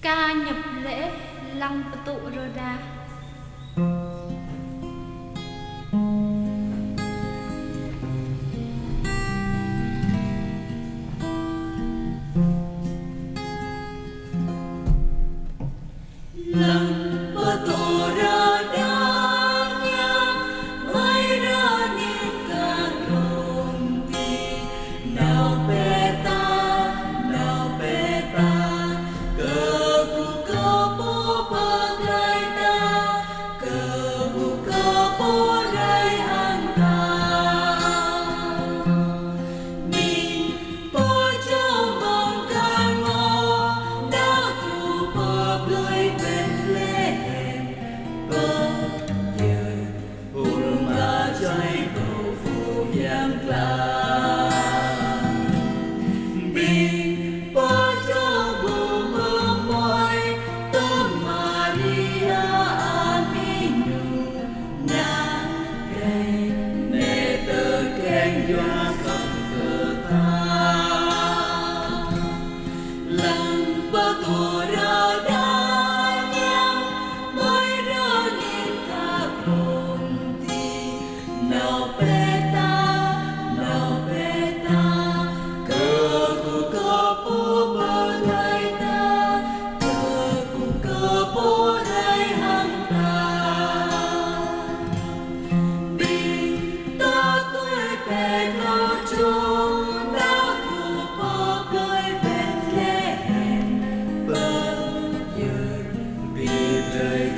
Ca nhập lễ Lăng Tụ Rô Đa. Lăng Tụ Rô Đa nha, mới ra niên ca rồng ti. Nào bê ta, cơ bố bơ gai ta, cơ bố gai hăng ta. Mình bố cho mong ca ngô, đau thù bơ bơi bên lễ hẹn. Bơ giờ hùng ta cháy tổ phụ giang la.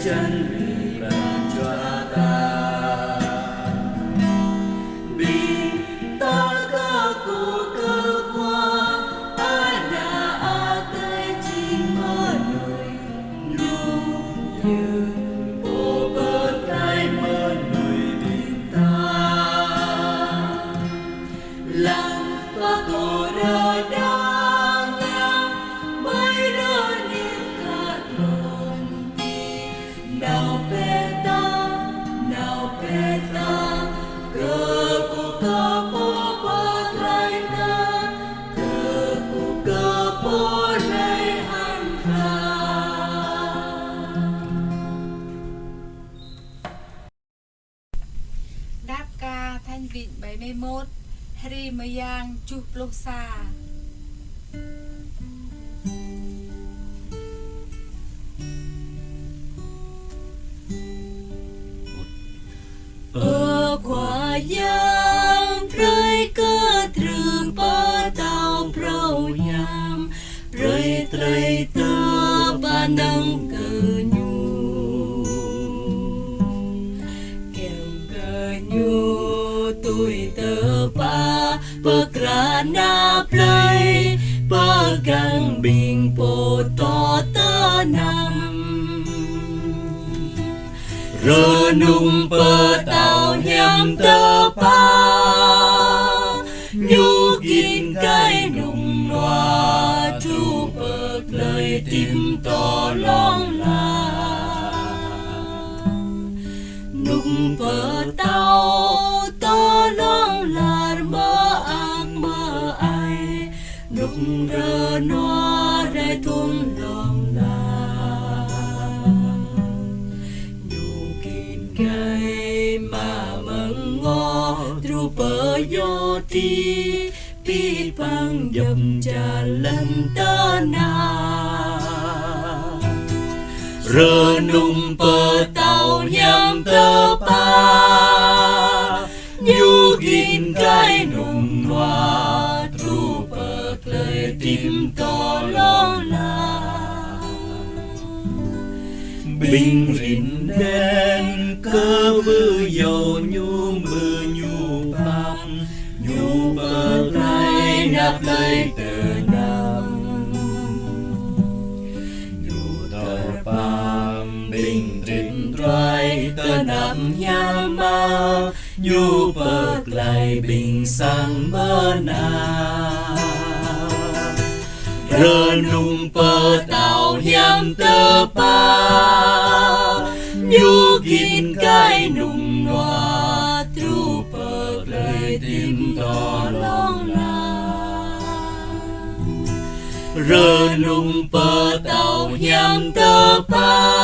Chân bị bàn cho ta, vì ta ca cụ cơ qua tới chính mơ người nhu như bộ bơ tay mơ người bình ta. Lăng Tụ Rô Đa nha, mới ra niên ca rồng ti. Nào bê ta, cơ bố bơ gai ta, cơ bố gai hăng ta. Đáp ca Thanh Vịnh 71 Hari Mayang Chụp Lô Sa. Qua giang rơi cơ trừ ba tàu prâu nham rơi trầy tơ ba nâng cơ nhu tuổi tơ ba bơ kra na plei bơ gang bình bộ to tơ nam. Rơ nung bơ tàu nhằm tơ pa, nhu kín cái nung loa tru bơ lời tim to long la. Nung bơ tàu to long la mơ ai, nung rơ noa rai thun long la. Cái mà mừng ngó tru bơ yo ti pi bang dầm trà lần tơ na. Rơ nung bơ tàu nhằm tơ pa, nhu kín cái nung loa tru bơ lời tim to long la. Bình rình đen cơ vư dầu nhu mưa nhu băm nhu bơ tay nạp lấy từ nam. Nhu tờ băm bình rình roi tờ nằm nham ma nhu bơ lại bình sang mơ na. Rơ nung bơ tàu nhằm tơ pa, nhu kín cái nung loa tru bơ lời tim to long la. Rơ nung bơ tàu nhằm tơ pa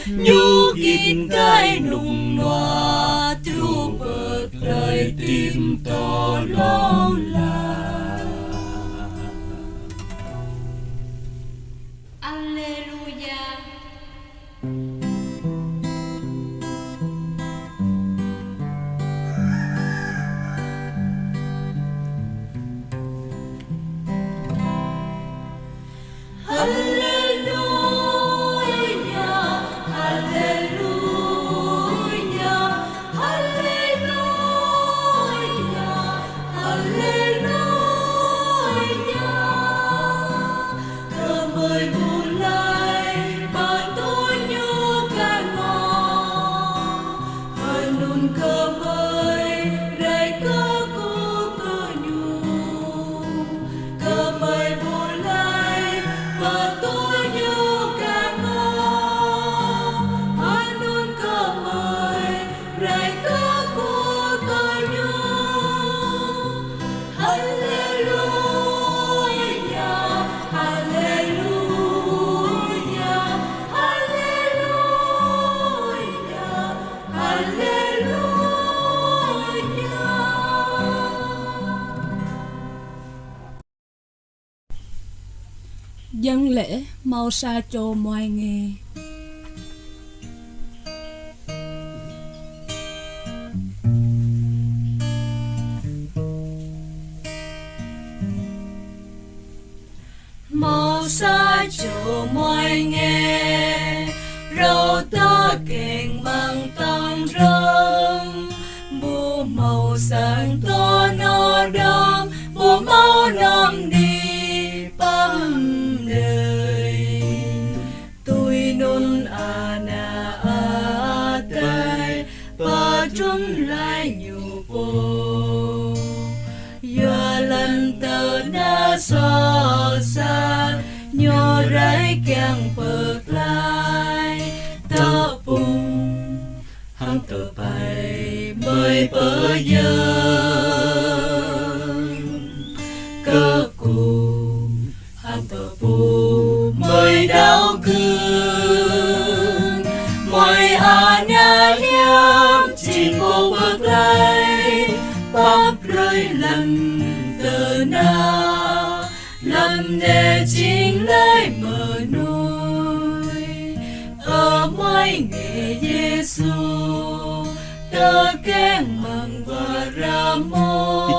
nhu kín cái nùng noa tru bờ lời tim to lo là Alleluia. Dân lễ mau sa chô moai nghe. Mau sa chô moai nghe rau ta kèn mang tăng răng bu màu sáng to nó đom bu mau nom đi băm đời tôi nôn na tay và chúng lại nhiều vô giờ lần tờ na so xa nhỏ rải càng bực lại tớ bùng hăng tờ bài mới bơ giờ cơ cụ hăng tờ bù mới đau cương mọi nhà liêm chỉ một bực lại bắp rơi lần tờ na làm để chính lấy mở nuôi ở mỗi ngày Giêsu tớ kén mừng và ra mô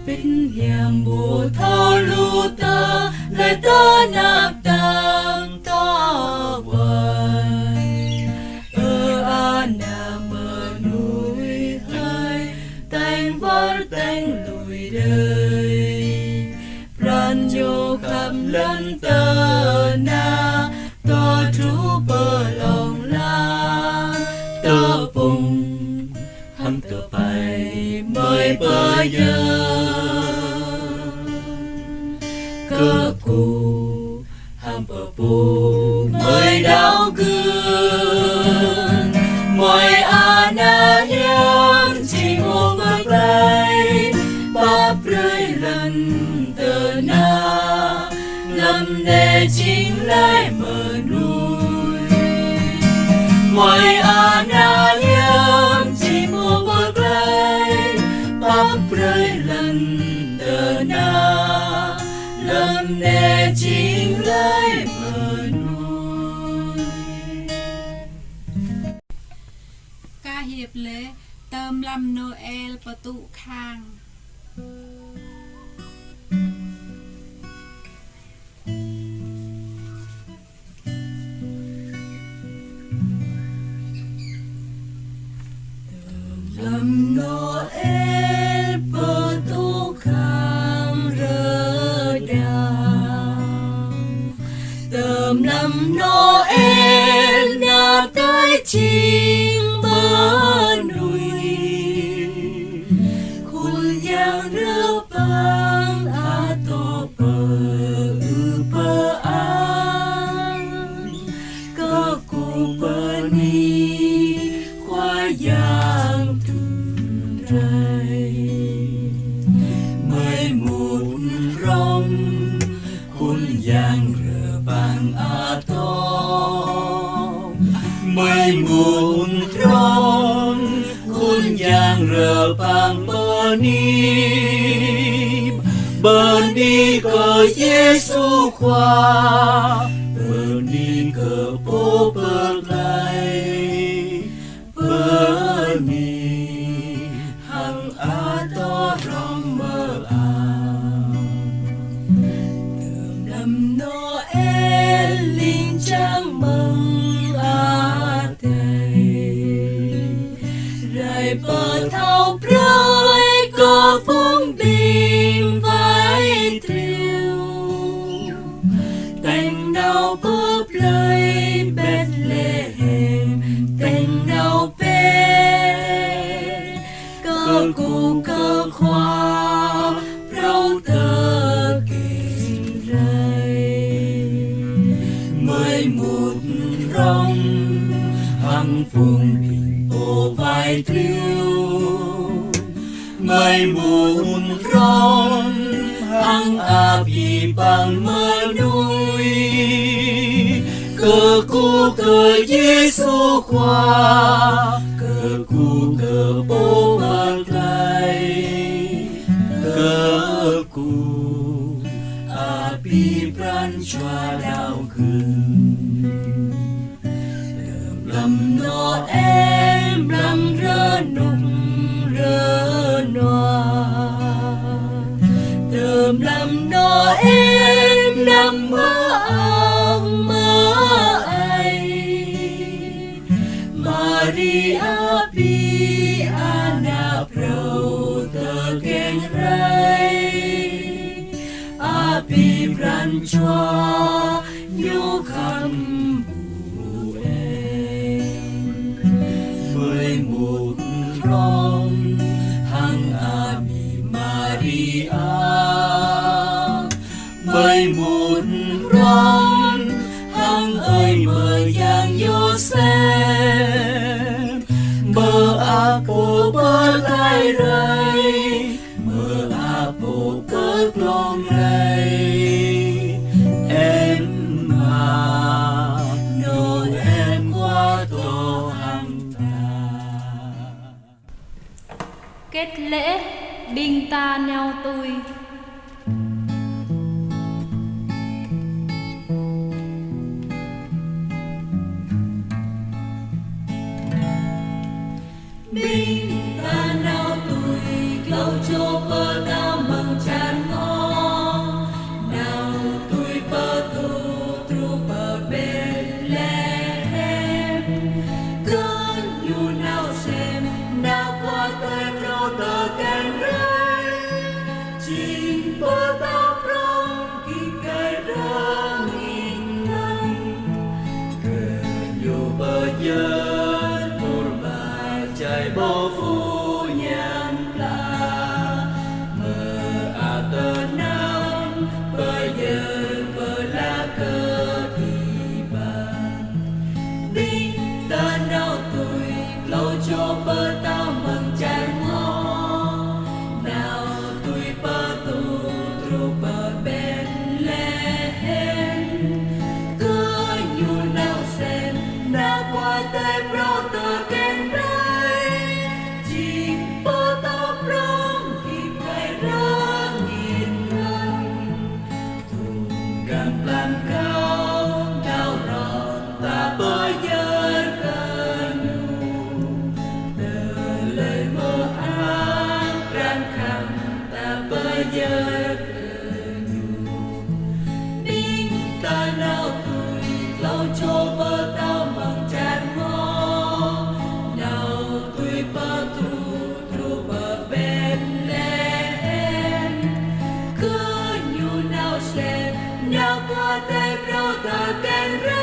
bình hiểm bù thao lu tớ lại tớ nạp tăng to vời ở na mở nuôi hai tanh vỡ tanh lùi đời ran yo kham lan tơ na to chú bờ lòng la tơ bùng hăng tơ bay mới bờ giờ cơ cụ hăng bờ bù mới đau gương mọi na hiếm chỉ một bước lại bắp rơi lần tờ na lâm để chính lại mở nuôi mọi na hiếm chỉ một bước lại bắp rơi lần tờ na lâm để chính lại mở nuôi. Ca hiệp lễ tôm lâm Noel và tụ khang. Lâm Noel bờ tu kham rơ đào tầm lâm Noel na tới chim bờ núi khul giang rơ băng a to bờ an cơ cụ bờ ni khoa giang mới một rong khôn giang rửa bàn nhang rờ bằng bờ đi cờ Giêsu khoa bờ đi cờ bố bờ lại bờ đi hằng á to rong mơ năm Noel linh trang mừng á thầy rải bờ thao prơi có phong bình vai triều cành đào bướp lời Bethlehem cành đào bé cơ cụ cơ khoa rau thơ kềnh rai mới một rong hằng phùng bình ô vai triều mới một rong hằng áp y bằng mơ núi cơ cu cơ Giêsu khoa cơ cu cơ bố bật lại cơ cu áp y pran choa đau khừng lầm nó em lầm rơ nùng rơ noa đơm lầm nó em nằm mơ ai Maria pi ana prau tơ keng rai api pran choa nhu khăn bù em mới một rong hằng ami Maria mới một rong hằng ơi mơ giang Giô-xép mơ a bồ bơ lai rai mơ a bồ cất lòng rai em mà Noel qua tổ hằng ta. Kết lễ đinh ta neo tôi. Đinh ta neo tôi lâu cho bơ ta mừng chan ngon nào tôi bơ tu tru bơ Bethlehem cơn nhu nào xem nào qua tôi pro tơ keng rai chính bơ ta prong kỳ cây rong in nay cơn nhu bơ dân mùa bài trái bố phu nhàn la mơ a tơ nam bơ dân bơ la cơ kỳ bàn đinh ta nào tôi lâu cho bơ ta mừng chan ngon nào tôi bơ tu tru bơ Bethlehem cứ nhu nào xem đã qua tay pro tơ keng rai chỉ bơ ta prong kỳ cây rong in nay thùng càng lan cao đau ròn ta bơ dân cơn lời mơ ác răng khăn ta bơ dân đinh ta nào tôi lâu cho bơ ta mừng chan ngon nào tôi bơ tu tru bơ Bethlehem cứ nhu nào xem nào qua tay pro tơ keng rai